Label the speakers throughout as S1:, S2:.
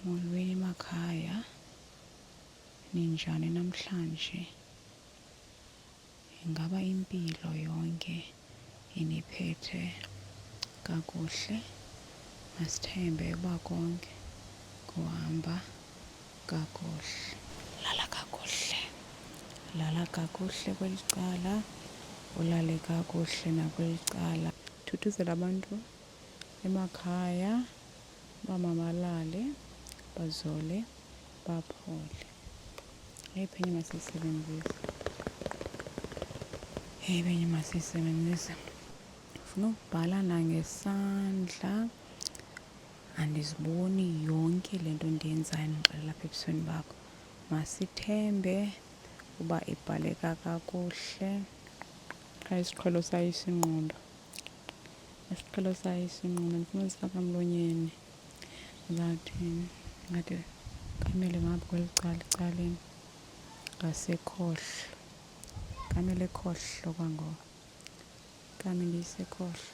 S1: Molweni makhaya, ninjani namhlanje? Ingaba impilo yonke iniphethe kakuhle? Masithembe uba konke kuhamba kakuhle. Lala kakuhle, lala kakuhle kweli cala, ulale kakuhle nakweli cala. Thuthuzela abantu emakhaya uba mabalale, bazole, baphole. Eyiphi enye masiyisebenzise? Eyiphi enye masiyisebenzise? Ndifuna ukubhala nangesandla. Andiziboni yonke le nto ndiyenzayo ndixelela apha ebusweni bakho. Masithembe uba ibhaleka kakuhle. Qha isiqhelo sayo isingqondo. Isiqhelo sayo isingqondo. Ndifuna uzifaka emlonyeni. Ndizawuthini? Ngathi kamele ngapha kweli cala ecaleni. Ngasekhohlo. Kamele ekhohlo kwangoku. Kame ndiyisekhohlo.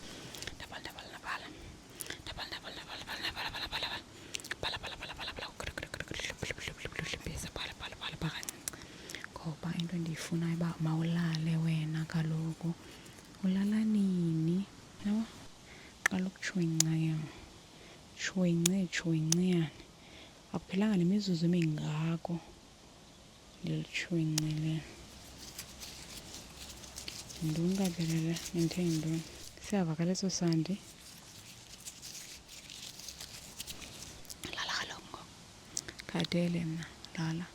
S1: Ngoba into endiyifunayo uba mawulale wena kaloku. Ulala nini? Yabo? Qala ukuchwincea. Chwinciyane. Akuphilanga nemizuzu emingako ndilichwincile. Yintoni kaphelele? Nithe yintoni? Siyavakala eso sandi? Lala kaloku ngoku. Khathele mna. Lala.